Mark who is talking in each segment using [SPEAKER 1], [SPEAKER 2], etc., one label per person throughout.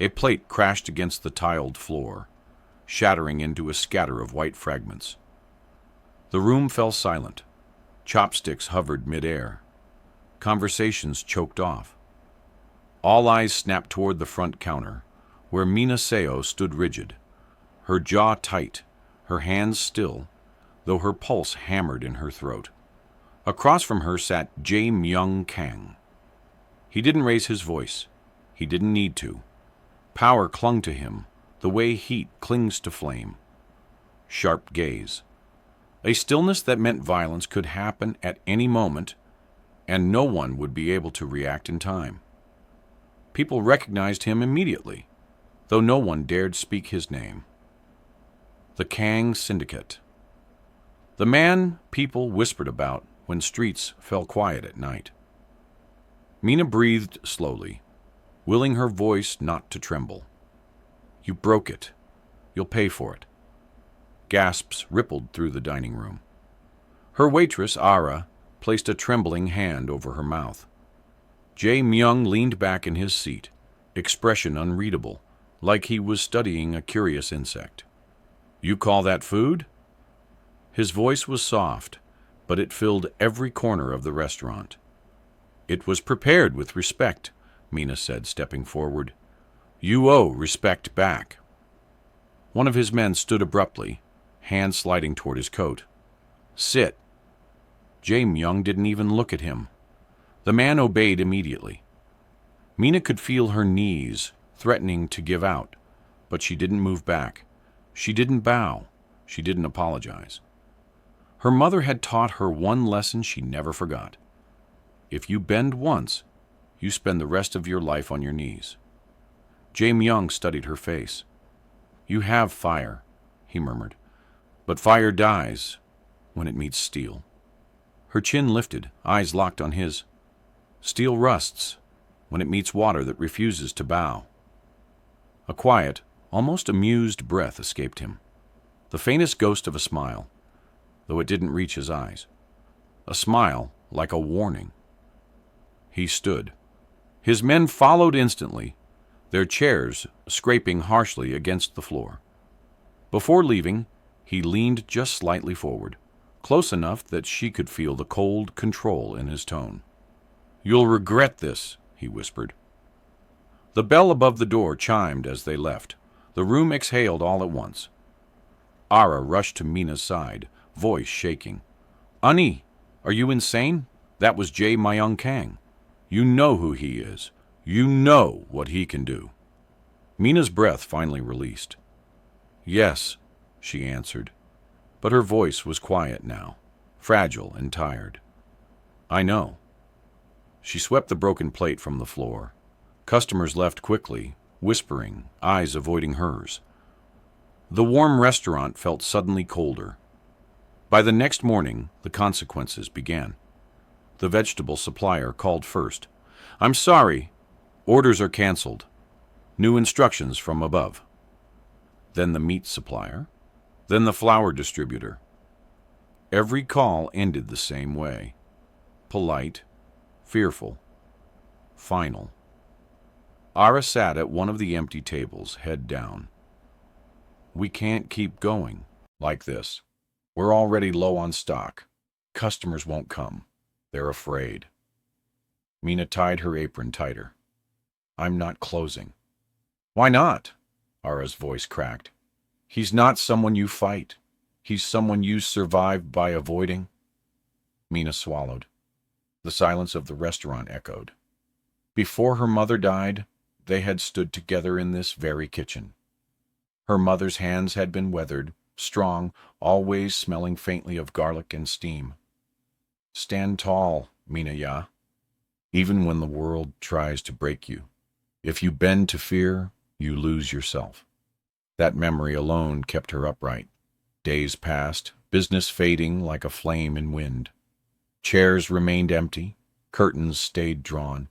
[SPEAKER 1] A plate crashed against the tiled floor, shattering into a scatter of white fragments. The room fell silent. Chopsticks hovered mid-air. Conversations choked off. All eyes snapped toward the front counter, where Mina Seo stood rigid, her jaw tight, her hands still, though her pulse hammered in her throat. Across from her sat Jae Myung Kang. He didn't raise his voice. He didn't need to. Power clung to him, the way heat clings to flame. Sharp gaze. A stillness that meant violence could happen at any moment, and no one would be able to react in time. People recognized him immediately, though no one dared speak his name. The Kang Syndicate. The man people whispered about when streets fell quiet at night. Mina breathed slowly, willing her voice not to tremble. You broke it. You'll pay for it. Gasps rippled through the dining room. Her waitress, Ara, placed a trembling hand over her mouth. Jae Myung leaned back in his seat, expression unreadable, like he was studying a curious insect. You call that food? His voice was soft, but it filled every corner of the restaurant. It was prepared with respect, Mina said, stepping forward. You owe respect back. One of his men stood abruptly, hand sliding toward his coat. Sit. Jae Myung didn't even look at him. The man obeyed immediately. Mina could feel her knees threatening to give out, but she didn't move back. She didn't bow. She didn't apologize. Her mother had taught her one lesson she never forgot. If you bend once, you spend the rest of your life on your knees. Jae Myung studied her face. You have fire, he murmured, but fire dies when it meets steel. Her chin lifted, eyes locked on his. Steel rusts when it meets water that refuses to bow. A quiet, almost amused breath escaped him, the faintest ghost of a smile, though it didn't reach his eyes. A smile like a warning. He stood. His men followed instantly, their chairs scraping harshly against the floor. Before leaving, he leaned just slightly forward, close enough that she could feel the cold control in his tone. You'll regret this, he whispered. The bell above the door chimed as they left. The room exhaled all at once. Ara rushed to Mina's side, voice shaking. Ani, are you insane? That was Jae Myung Kang. You know who he is. You know what he can do. Mina's breath finally released. Yes, she answered, but her voice was quiet now, fragile and tired. I know. She swept the broken plate from the floor. Customers left quickly, whispering, eyes avoiding hers. The warm restaurant felt suddenly colder. By the next morning, the consequences began. The vegetable supplier called first. I'm sorry. Orders are canceled. New instructions from above. Then the meat supplier. Then the flour distributor. Every call ended the same way. Polite, fearful, final. Ara sat at one of the empty tables, head down. We can't keep going like this. We're already low on stock. Customers won't come. They're afraid. Mina tied her apron tighter. I'm not closing. Why not? Ara's voice cracked. He's not someone you fight. He's someone you survive by avoiding. Mina swallowed. The silence of the restaurant echoed. Before her mother died, they had stood together in this very kitchen. Her mother's hands had been weathered, strong, always smelling faintly of garlic and steam. Stand tall, Mina Ya, even when the world tries to break you. If you bend to fear, you lose yourself. That memory alone kept her upright. Days passed, business fading like a flame in wind. Chairs remained empty, curtains stayed drawn.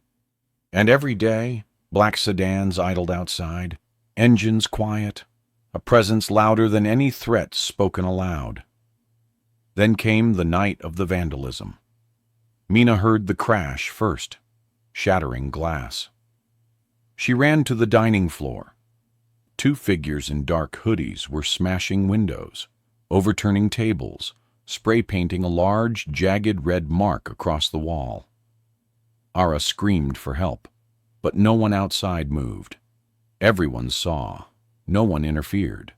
[SPEAKER 1] And every day, black sedans idled outside, engines quiet, a presence louder than any threat spoken aloud. Then came the night of the vandalism. Mina heard the crash first, shattering glass. She ran to the dining floor. Two figures in dark hoodies were smashing windows, overturning tables, spray painting a large, jagged red mark across the wall. Ara screamed for help, but no one outside moved. Everyone saw. No one interfered.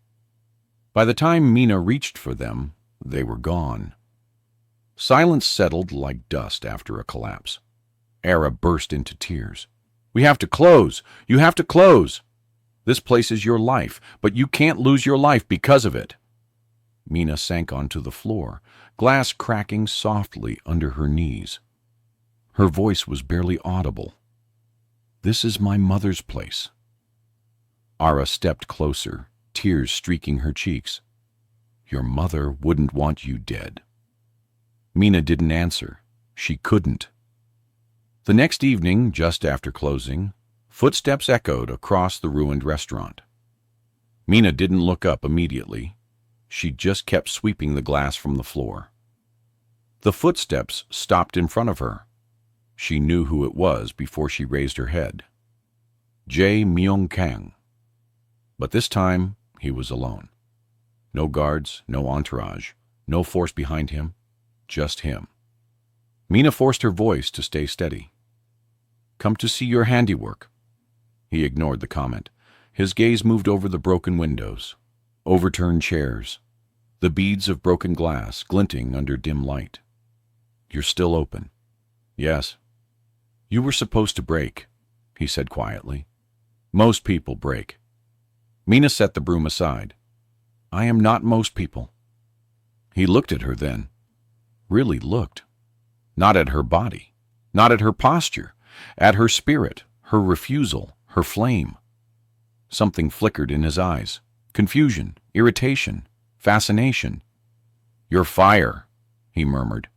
[SPEAKER 1] By the time Mina reached for them, they were gone. Silence settled like dust after a collapse. Ara burst into tears. "We have to close! You have to close! This place is your life, but you can't lose your life because of it." Mina sank onto the floor, glass cracking softly under her knees. Her voice was barely audible. "This is my mother's place." Ara stepped closer, tears streaking her cheeks. "Your mother wouldn't want you dead." Mina didn't answer. She couldn't. The next evening, just after closing, footsteps echoed across the ruined restaurant. Mina didn't look up immediately. She just kept sweeping the glass from the floor. The footsteps stopped in front of her. She knew who it was before she raised her head. Jae Myung-kang. But this time, he was alone. No guards, no entourage, no force behind him, just him. Mina forced her voice to stay steady. "Come to see your handiwork." He ignored the comment. His gaze moved over the broken windows, overturned chairs, the beads of broken glass glinting under dim light. "You're still open." "Yes." "You were supposed to break," he said quietly. "Most people break." Mina set the broom aside. "I am not most people." He looked at her then. Really looked. Not at her body, not at her posture, at her spirit, her refusal, her flame. Something flickered in his eyes. Confusion, irritation, fascination. "You're fire," he murmured,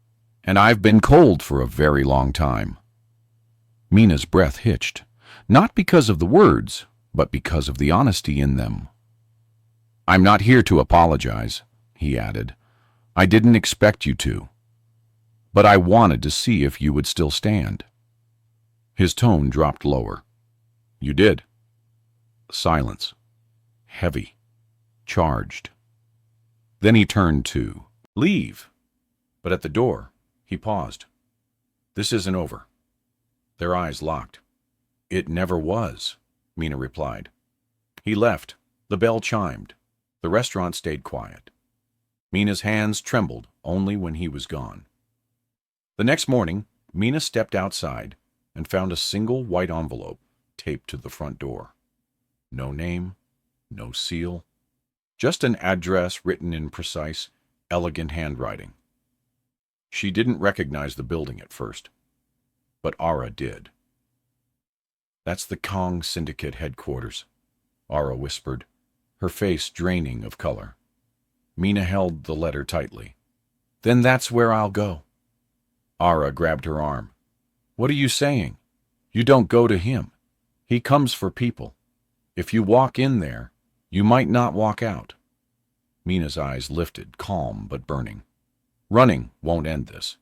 [SPEAKER 1] "and I've been cold for a very long time." Mina's breath hitched, not because of the words, but because of the honesty in them. "I'm not here to apologize," he added. "I didn't expect you to. But I wanted to see if you would still stand." His tone dropped lower. "You did." Silence. Heavy. Charged. Then he turned to leave. But at the door, he paused. "This isn't over." Their eyes locked. "It never was," Mina replied. He left. The bell chimed. The restaurant stayed quiet. Mina's hands trembled only when he was gone. The next morning, Mina stepped outside and found a single white envelope taped to the front door. No name, no seal, just an address written in precise, elegant handwriting. She didn't recognize the building at first, but Ara did. "That's the Kong Syndicate headquarters," Ara whispered, her face draining of color. Mina held the letter tightly. "Then that's where I'll go." Ara grabbed her arm. "What are you saying? You don't go to him. He comes for people. If you walk in there, you might not walk out." Mina's eyes lifted, calm but burning. "Running won't end this."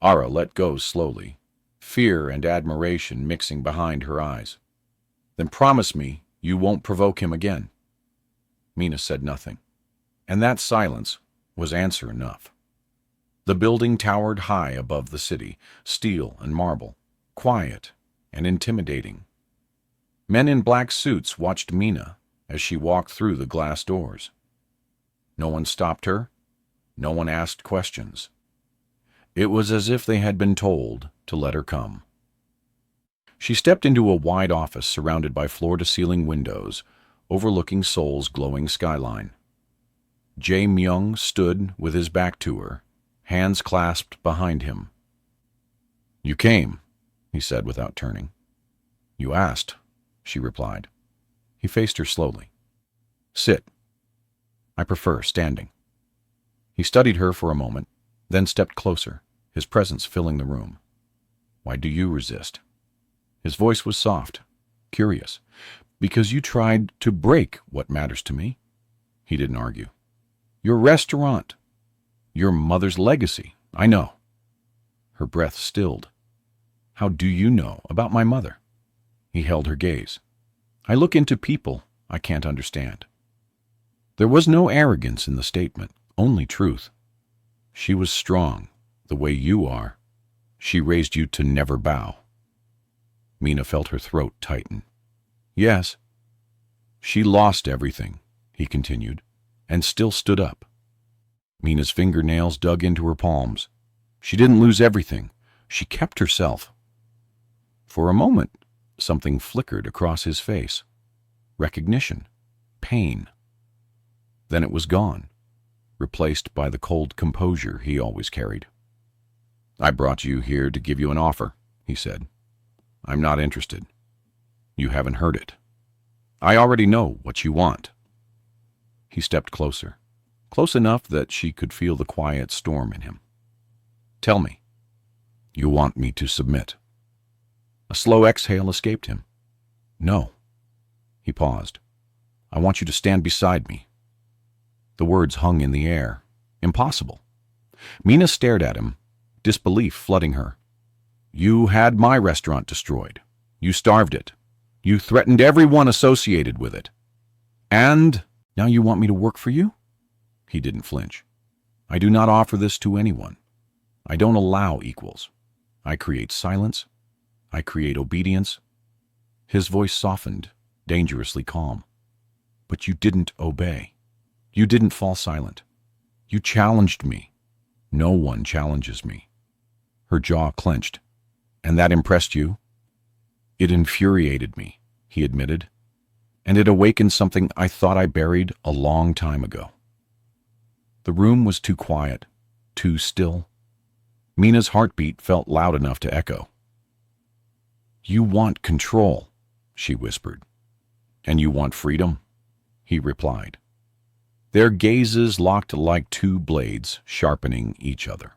[SPEAKER 1] Ara let go slowly, fear and admiration mixing behind her eyes. "Then promise me you won't provoke him again." Mina said nothing, and that silence was answer enough. The building towered high above the city, steel and marble, quiet and intimidating. Men in black suits watched Mina as she walked through the glass doors. No one stopped her. No one asked questions. It was as if they had been told to let her come. She stepped into a wide office surrounded by floor-to-ceiling windows, overlooking Seoul's glowing skyline. Jae Myung stood with his back to her, hands clasped behind him. "You came," he said without turning. "You asked," she replied. He faced her slowly. "Sit." "I prefer standing." He studied her for a moment, then stepped closer, his presence filling the room. "Why do you resist?" His voice was soft, curious. "Because you tried to break what matters to me." He didn't argue. "Your restaurant. Your mother's legacy. I know." Her breath stilled. "How do you know about my mother?" He held her gaze. I look into people I can't understand. There was no arrogance in the statement, only truth. She was strong, the way you are. She raised you to never bow. Mina felt her throat tighten. Yes. She lost everything, he continued, and still stood up. Mina's fingernails dug into her palms. She didn't lose everything. She kept herself. For a moment, something flickered across his face. Recognition. Pain. Then it was gone, replaced by the cold composure he always carried. I brought you here to give you an offer, he said. I'm not interested. You haven't heard it. I already know what you want. He stepped closer, close enough that she could feel the quiet storm in him. Tell me. You want me to submit? A slow exhale escaped him. No. He paused. I want you to stand beside me. The words hung in the air. Impossible. Mina stared at him, disbelief flooding her. You had my restaurant destroyed. You starved it. You threatened everyone associated with it. And now you want me to work for you? He didn't flinch. I do not offer this to anyone. I don't allow equals. I create silence. I create obedience. His voice softened, dangerously calm. But you didn't obey. You didn't fall silent. You challenged me. No one challenges me. Her jaw clenched. And that impressed you? It infuriated me, he admitted. And it awakened something I thought I buried a long time ago. The room was too quiet, too still. Mina's heartbeat felt loud enough to echo. You want control, she whispered. And you want freedom, he replied. Their gazes locked like two blades, sharpening each other.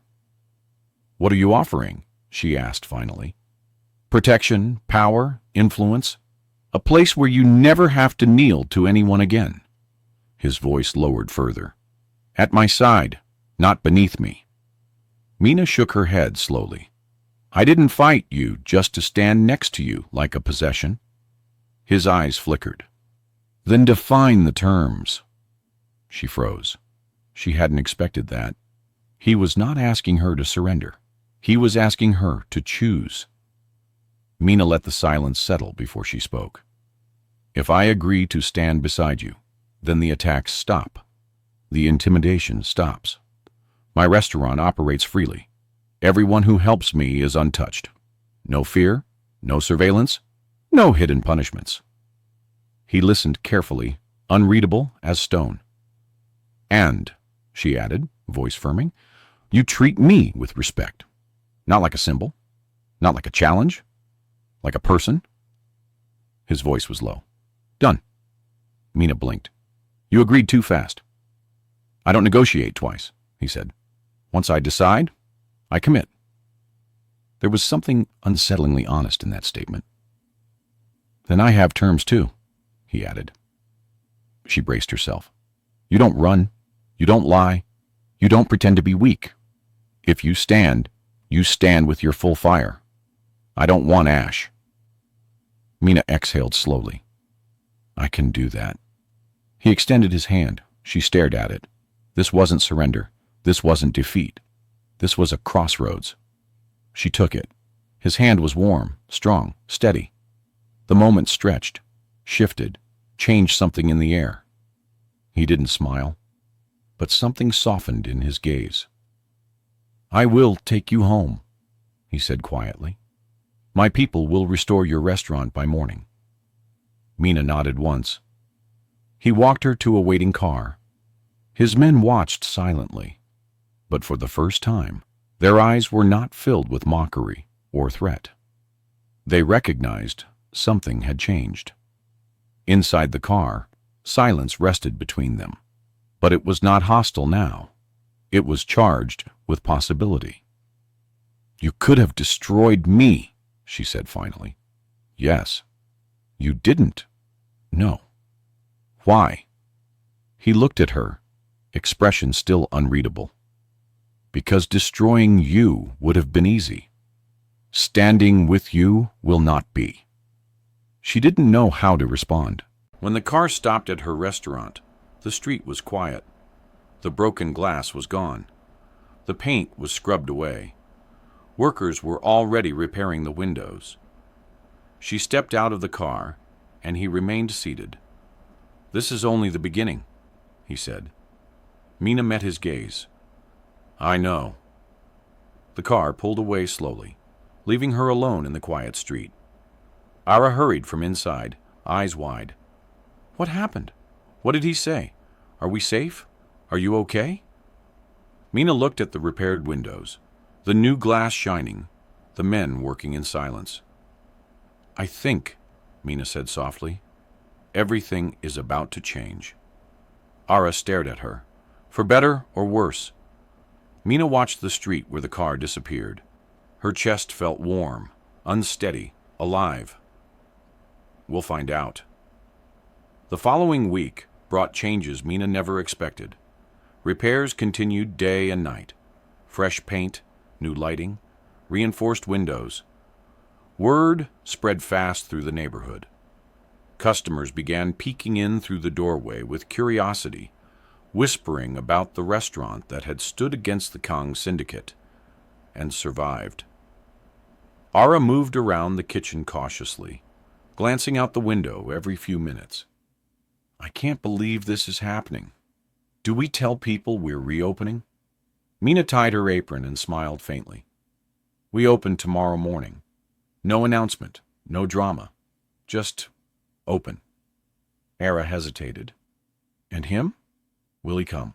[SPEAKER 1] What are you offering? She asked finally. Protection, power, influence, a place where you never have to kneel to anyone again. His voice lowered further. At my side, not beneath me. Mina shook her head slowly. I didn't fight you just to stand next to you like a possession. His eyes flickered. Then define the terms. She froze. She hadn't expected that. He was not asking her to surrender. He was asking her to choose. Mina let the silence settle before she spoke. If I agree to stand beside you, then the attacks stop. The intimidation stops. My restaurant operates freely. Everyone who helps me is untouched. No fear, no surveillance, no hidden punishments. He listened carefully, unreadable as stone. And, she added, voice firming, you treat me with respect. Not like a symbol, not like a challenge, like a person. His voice was low. Done. Mina blinked. You agreed too fast. I don't negotiate twice, he said. Once I decide, I commit. There was something unsettlingly honest in that statement. Then I have terms too, he added. She braced herself. You don't run. You don't lie. You don't pretend to be weak. If you stand with your full fire. I don't want ash. Mina exhaled slowly. I can do that. He extended his hand. She stared at it. This wasn't surrender. This wasn't defeat. This was a crossroads. She took it. His hand was warm, strong, steady. The moment stretched, shifted, changed something in the air. He didn't smile, but something softened in his gaze. I will take you home, he said quietly. My people will restore your restaurant by morning. Mina nodded once. He walked her to a waiting car. His men watched silently, but for the first time, their eyes were not filled with mockery or threat. They recognized something had changed. Inside the car, silence rested between them, but it was not hostile now. It was charged with possibility. You could have destroyed me, she said finally. Yes. You didn't. No. Why? He looked at her, expression still unreadable. Because destroying you would have been easy. Standing with you will not be. She didn't know how to respond. When the car stopped at her restaurant, the street was quiet. The broken glass was gone. The paint was scrubbed away. Workers were already repairing the windows. She stepped out of the car, and he remained seated. "This is only the beginning," he said. Mina met his gaze. "I know." The car pulled away slowly, leaving her alone in the quiet street. Ara hurried from inside, eyes wide. "What happened? What did he say? Are we safe? Are you okay?" Mina looked at the repaired windows, the new glass shining, the men working in silence. "I think," Mina said softly, "everything is about to change." Ara stared at her, for better or worse. Mina watched the street where the car disappeared. Her chest felt warm, unsteady, alive. "We'll find out." The following week brought changes Mina never expected. Repairs continued day and night. Fresh paint, new lighting, reinforced windows. Word spread fast through the neighborhood. Customers began peeking in through the doorway with curiosity, whispering about the restaurant that had stood against the Kang syndicate and survived. Ara moved around the kitchen cautiously, glancing out the window every few minutes. "I can't believe this is happening. Do we tell people we're reopening?" Mina tied her apron and smiled faintly. "We open tomorrow morning. No announcement, no drama. Just open." Ara hesitated. "And him? Will he come?"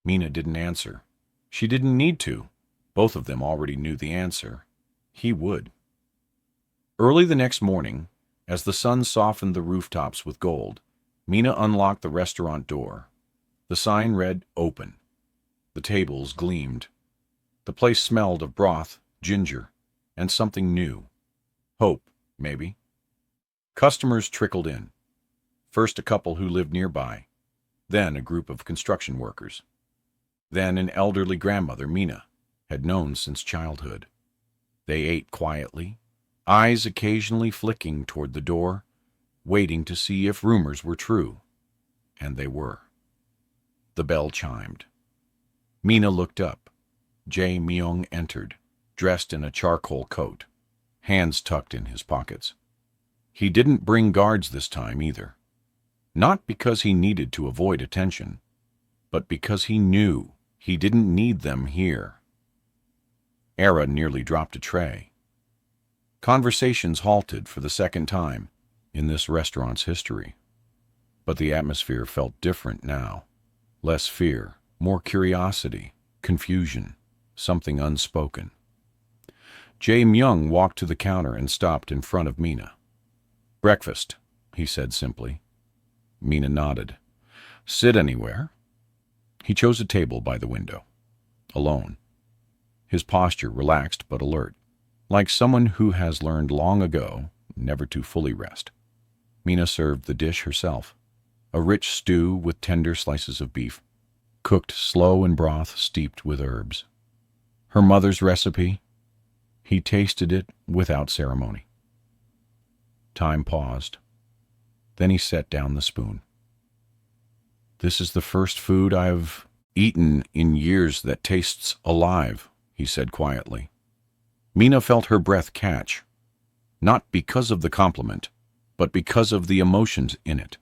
[SPEAKER 1] Mina didn't answer. She didn't need to. Both of them already knew the answer. He would. Early the next morning, as the sun softened the rooftops with gold, Mina unlocked the restaurant door. The sign read, "Open." The tables gleamed. The place smelled of broth, ginger, and something new. Hope, maybe. Customers trickled in. First a couple who lived nearby, then a group of construction workers. Then an elderly grandmother Mina had known since childhood. They ate quietly, eyes occasionally flicking toward the door, waiting to see if rumors were true. And they were. The bell chimed. Mina looked up. Jae Myung entered, dressed in a charcoal coat, hands tucked in his pockets. He didn't bring guards this time either. Not because he needed to avoid attention, but because he knew he didn't need them here. Ara nearly dropped a tray. Conversations halted for the second time in this restaurant's history. But the atmosphere felt different now. Less fear, more curiosity, confusion, something unspoken. Jae Myung walked to the counter and stopped in front of Mina. "Breakfast," he said simply. Mina nodded. "Sit anywhere?" He chose a table by the window, alone. His posture relaxed but alert, like someone who has learned long ago never to fully rest. Mina served the dish herself, a rich stew with tender slices of beef, cooked slow in broth steeped with herbs. Her mother's recipe. He tasted it without ceremony. Time paused. Then he set down the spoon. "This is the first food I've eaten in years that tastes alive," he said quietly. Mina felt her breath catch, not because of the compliment, but because of the emotions in it.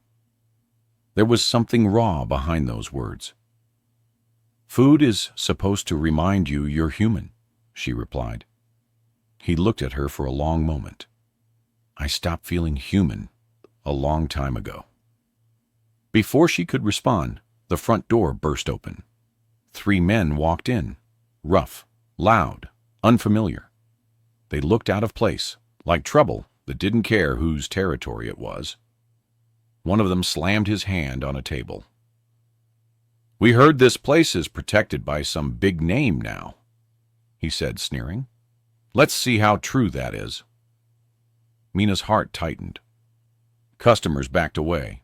[SPEAKER 1] There was something raw behind those words. "Food is supposed to remind you you're human," she replied. He looked at her for a long moment. "I stopped feeling human a long time ago." Before she could respond, the front door burst open. 3 men walked in, rough, loud, unfamiliar. They looked out of place, like trouble that didn't care whose territory it was. One of them slammed his hand on a table. "We heard this place is protected by some big name now," he said, sneering. "Let's see how true that is." Mina's heart tightened. Customers backed away.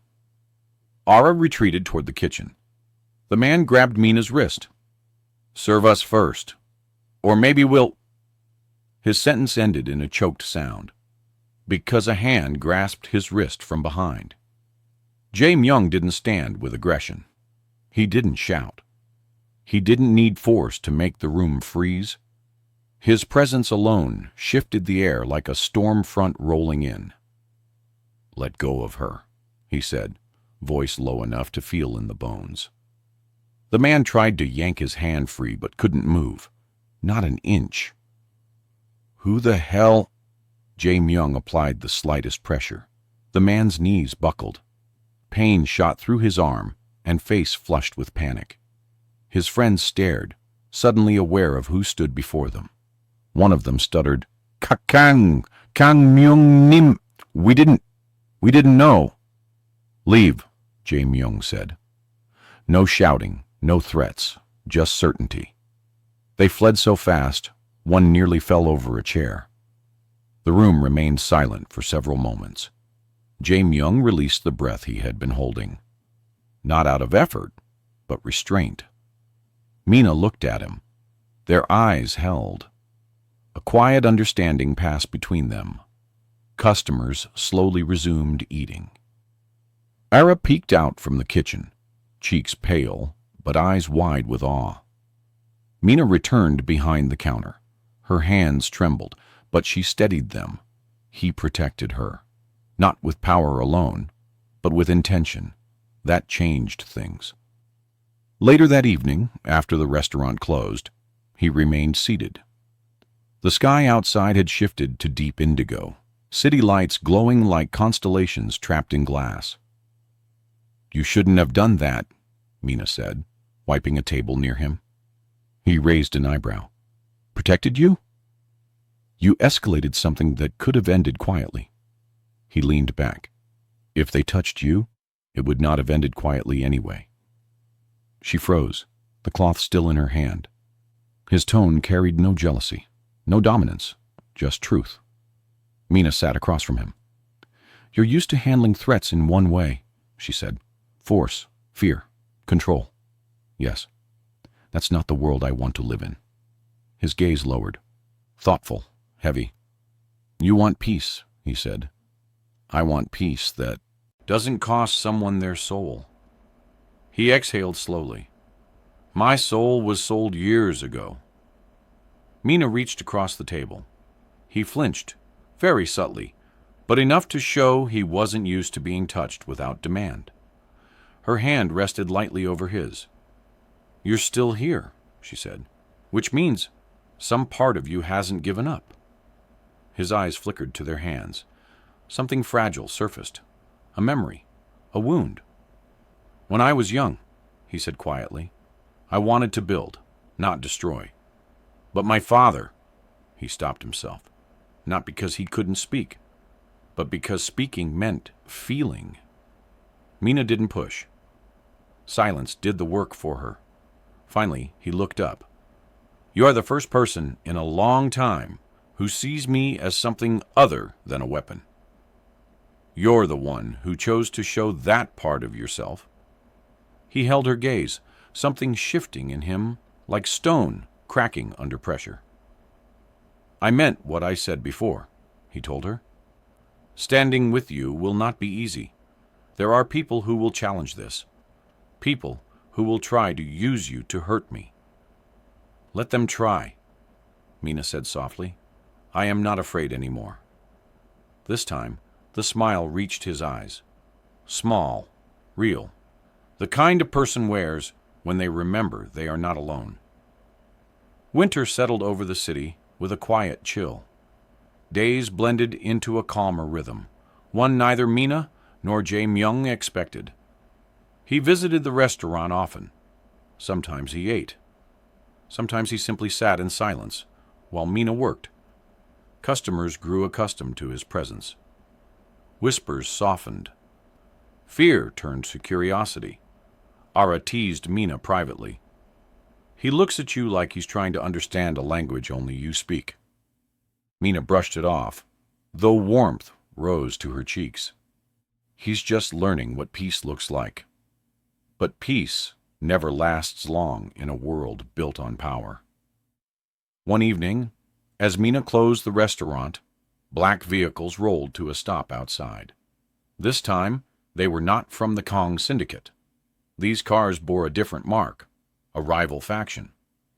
[SPEAKER 1] Ara retreated toward the kitchen. The man grabbed Mina's wrist. "Serve us first. Or maybe we'll—" His sentence ended in a choked sound. because a hand grasped his wrist from behind. Jae-myung didn't stand with aggression. He didn't shout. He didn't need force to make the room freeze. His presence alone shifted the air like a storm front rolling in. "Let go of her," he said, voice low enough to feel in the bones. The man tried to yank his hand free but couldn't move. Not an inch. "Who the hell?" Jae-myung applied the slightest pressure. The man's knees buckled. Pain shot through his arm and face flushed with panic. His friends stared, suddenly aware of who stood before them. One of them stuttered, Kang Myung-nim, we didn't know." "Leave," Jae-myung said. No shouting, no threats, just certainty. They fled so fast, one nearly fell over a chair. The room remained silent for several moments. Jae-myung released the breath he had been holding. Not out of effort, but restraint. Mina looked at him. Their eyes held. A quiet understanding passed between them. Customers slowly resumed eating. Ara peeked out from the kitchen, cheeks pale, but eyes wide with awe. Mina returned behind the counter. Her hands trembled, but she steadied them. He protected her. Not with power alone, but with intention. That changed things. Later that evening, after the restaurant closed, he remained seated. The sky outside had shifted to deep indigo, city lights glowing like constellations trapped in glass. "You shouldn't have done that," Mina said, wiping a table near him. He raised an eyebrow. "Protected you?" "You escalated something that could have ended quietly." He leaned back. "If they touched you, it would not have ended quietly anyway." She froze, the cloth still in her hand. His tone carried no jealousy, no dominance, just truth. Mina sat across from him. "You're used to handling threats in one way," she said. "Force, fear, control. Yes, that's not the world I want to live in." His gaze lowered, thoughtful, heavy. "You want peace," he said. "I want peace that doesn't cost someone their soul." He exhaled slowly. "My soul was sold years ago." Mina reached across the table. He flinched, very subtly, but enough to show he wasn't used to being touched without demand. Her hand rested lightly over his. "You're still here," she said, "which means some part of you hasn't given up." His eyes flickered to their hands. Something fragile surfaced. A memory. A wound. "When I was young," he said quietly, "I wanted to build, not destroy. But my father," he stopped himself, not because he couldn't speak, but because speaking meant feeling. Mina didn't push. Silence did the work for her. Finally, he looked up. "You are the first person in a long time who sees me as something other than a weapon. You're the one who chose to show that part of yourself." He held her gaze, something shifting in him, like stone cracking under pressure. "I meant what I said before," he told her. "Standing with you will not be easy. There are people who will challenge this. People who will try to use you to hurt me." "Let them try," Mina said softly. "I am not afraid anymore." This time, the smile reached his eyes. Small, real. The kind a person wears when they remember they are not alone. Winter settled over the city with a quiet chill. Days blended into a calmer rhythm, one neither Mina nor Jae-myung expected. He visited the restaurant often. Sometimes he ate. Sometimes he simply sat in silence while Mina worked. Customers grew accustomed to his presence. Whispers softened. Fear turned to curiosity. Ara teased Mina privately. "He looks at you like he's trying to understand a language only you speak." Mina brushed it off, though warmth rose to her cheeks. He's just learning what peace looks like. But peace never lasts long in a world built on power. One evening, as Mina closed the restaurant, Black vehicles rolled to a stop outside. This time, they were not from the Kong Syndicate. These cars bore a different mark, a rival faction,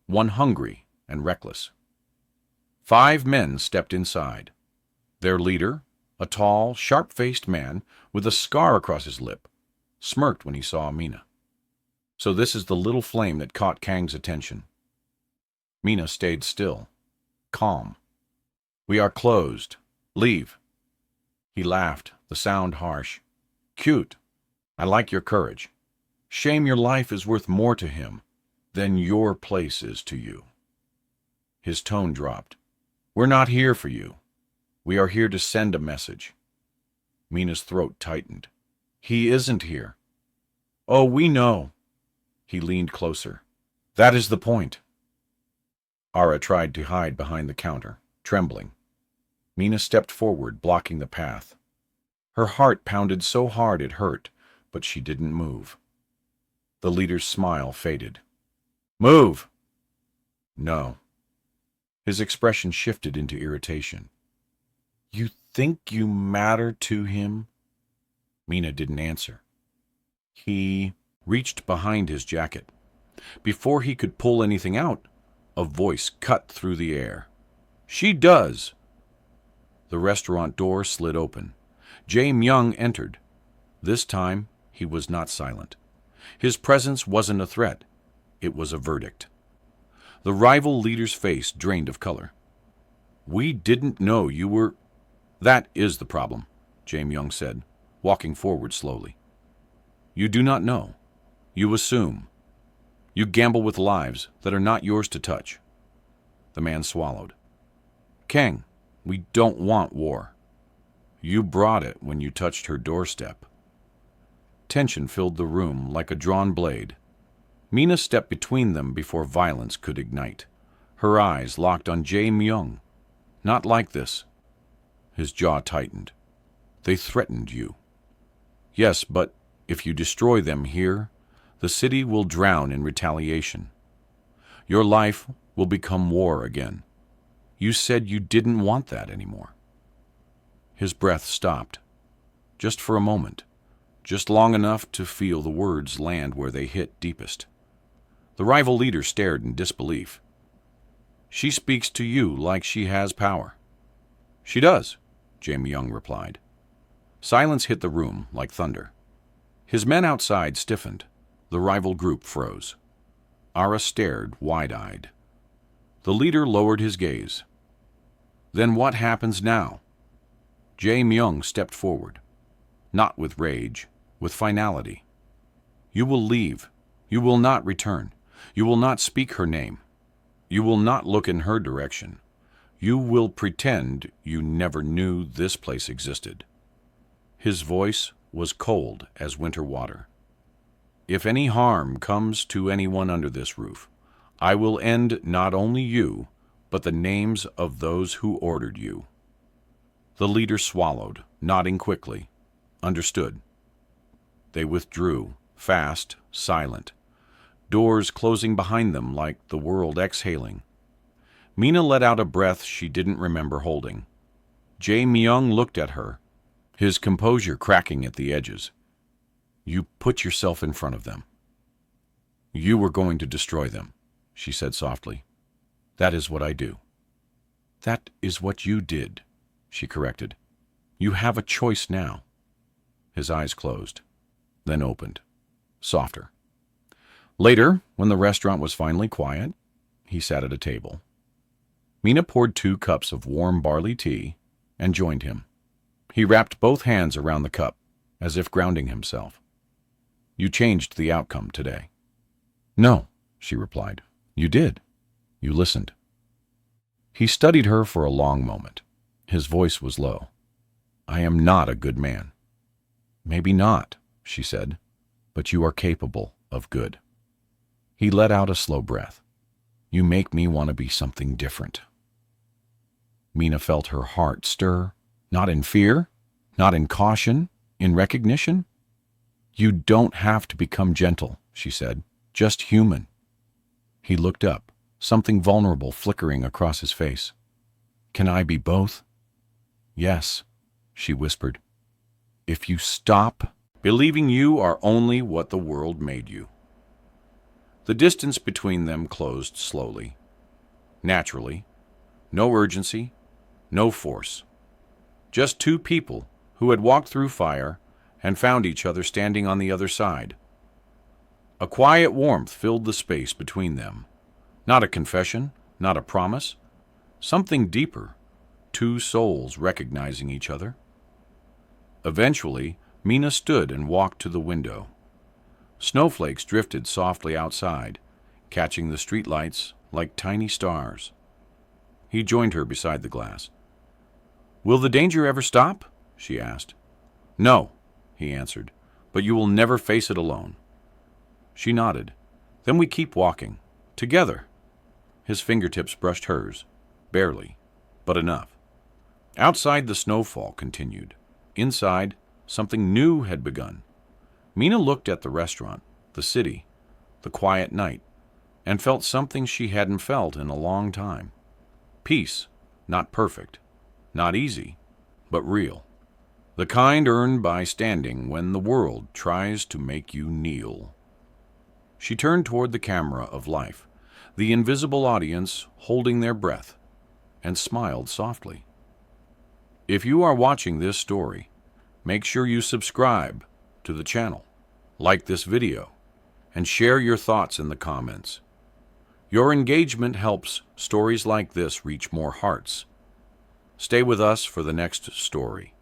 [SPEAKER 1] one hungry and reckless. 5 men stepped inside. Their leader, a tall, sharp-faced man with a scar across his lip, smirked when he saw Mina. So this is the little flame that caught Kang's attention. Mina stayed still, calm. We are closed. Leave. He laughed, the sound harsh. Cute. I like your courage. Shame your life is worth more to him than your place is to you. His tone dropped. We're not here for you. We are here to send a message. Mina's throat tightened. He isn't here. Oh, we know. He leaned closer. That is the point. Ara tried to hide behind the counter, trembling. Mina stepped forward, blocking the path. Her heart pounded so hard it hurt, but she didn't move. The leader's smile faded. Move! No. His expression shifted into irritation. You think you matter to him? Mina didn't answer. He reached behind his jacket. Before he could pull anything out, a voice cut through the air. She does! The restaurant door slid open. Jae-myung entered. This time, he was not silent. His presence wasn't a threat. It was a verdict. The rival leader's face drained of color. We didn't know you were... That is the problem, Jae-myung said, walking forward slowly. You do not know. You assume. You gamble with lives that are not yours to touch. The man swallowed. Kang, we don't want war. You brought it when you touched her doorstep. Tension filled the room like a drawn blade. Mina stepped between them before violence could ignite. Her eyes locked on Jae-myung. Not like this. His jaw tightened. They threatened you. Yes, but if you destroy them here, the city will drown in retaliation. Your life will become war again. You said you didn't want that anymore. His breath stopped. Just for a moment. Just long enough to feel the words land where they hit deepest. The rival leader stared in disbelief. She speaks to you like she has power. She does, Jae-myung replied. Silence hit the room like thunder. His men outside stiffened. The rival group froze. Ara stared wide-eyed. The leader lowered his gaze. Then what happens now? Jae-myung stepped forward. Not with rage, with finality. You will leave. You will not return. You will not speak her name. You will not look in her direction. You will pretend you never knew this place existed. His voice was cold as winter water. If any harm comes to anyone under this roof, I will end not only you, but the names of those who ordered you. The leader swallowed, nodding quickly. Understood. They withdrew, fast, silent. Doors closing behind them like the world exhaling. Mina let out a breath she didn't remember holding. Jae-myung looked at her, his composure cracking at the edges. You put yourself in front of them. You were going to destroy them, she said softly. That is what I do. That is what you did, she corrected. You have a choice now. His eyes closed, then opened, softer. Later, when the restaurant was finally quiet, he sat at a table. Mina poured 2 cups of warm barley tea and joined him. He wrapped both hands around the cup, as if grounding himself. You changed the outcome today. No, she replied. You did. You listened. He studied her for a long moment. His voice was low. I am not a good man. Maybe not, she said, but you are capable of good. He let out a slow breath. You make me want to be something different. Mina felt her heart stir, not in fear, not in caution, in recognition. You don't have to become gentle, she said, just human. He looked up, something vulnerable flickering across his face. Can I be both? Yes, she whispered. If you stop believing you are only what the world made you. The distance between them closed slowly, naturally. No urgency, no force. Just two people who had walked through fire and found each other standing on the other side. A quiet warmth filled the space between them. Not a confession, not a promise. Something deeper. Two souls recognizing each other. Eventually, Mina stood and walked to the window. Snowflakes drifted softly outside, catching the streetlights like tiny stars. He joined her beside the glass. "Will the danger ever stop?" she asked. "No," he answered, "but you will never face it alone." She nodded. "Then we keep walking. Together." His fingertips brushed hers. Barely, but enough. Outside, the snowfall continued. Inside, something new had begun. Mina looked at the restaurant, the city, the quiet night, and felt something she hadn't felt in a long time. Peace, not perfect, not easy, but real. The kind earned by standing when the world tries to make you kneel. She turned toward the camera of life, the invisible audience holding their breath, and smiled softly. If you are watching this story, make sure you subscribe to the channel, like this video, and share your thoughts in the comments. Your engagement helps stories like this reach more hearts. Stay with us for the next story.